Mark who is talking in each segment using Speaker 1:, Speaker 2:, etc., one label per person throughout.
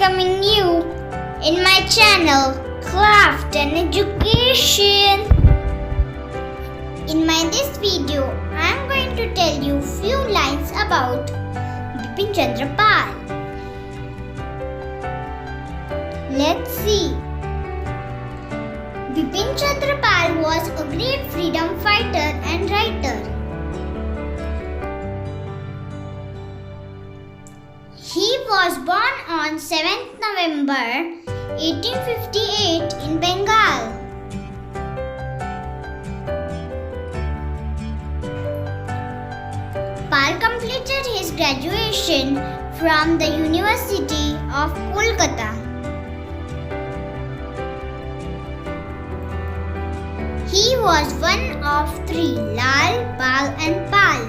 Speaker 1: welcoming you in my channel Craft and Education. In this video, I am going to tell you few lines about Bipin Chandra Pal. Let's see. Bipin Chandra Pal was a great freedom fighter and writer. He was born on 7th November 1858 in Bengal. Pal completed his graduation from the University of Kolkata. He was one of three Lal, Bal and Pal.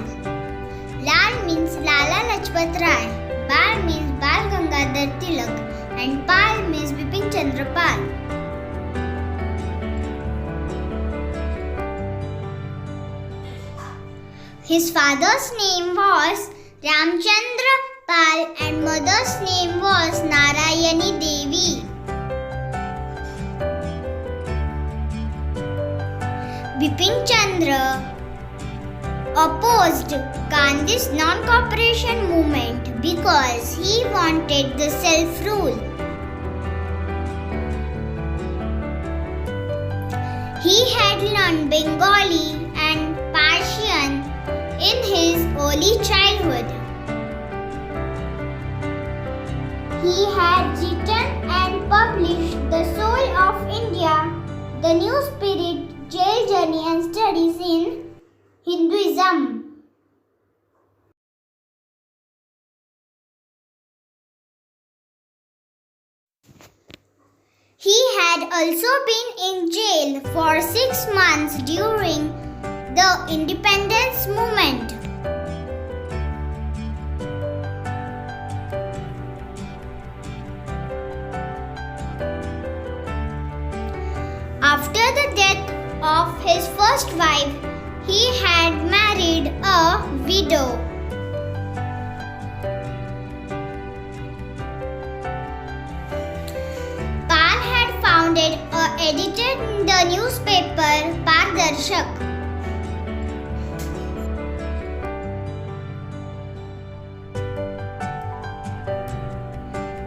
Speaker 1: Lal means Lala Lajpat Rai, Bal means Bal Gangadhar Tilak and Pal means Bipin Chandra Pal. His father's name was Ramchandra Pal and mother's name was Narayani Devi. Bipin Chandra opposed Gandhi's non-cooperation movement because he wanted the self-rule. He had learned Bengali and Persian in his early childhood. He had written and published The Soul of India, The New Spirit, Jail Journey and Studies in Hinduism. He had also been in jail for 6 months during the independence movement. After the death of his first wife, he had married a widow. Pal had founded and edited the newspaper Pardarshak.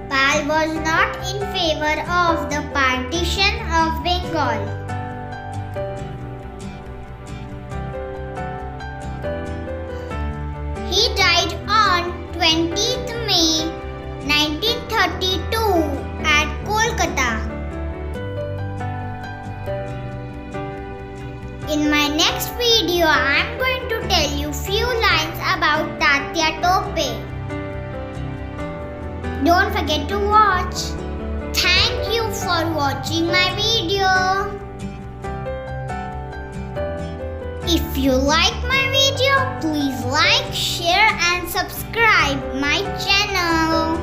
Speaker 1: Pal was not in favor of the partition of Bengal. He died on 20th May 1932 at Kolkata. In my next video, I am going to tell you few lines about Tatya Tope. Don't forget to watch. Thank you for watching my video. If you like my video, please like, share and subscribe my channel.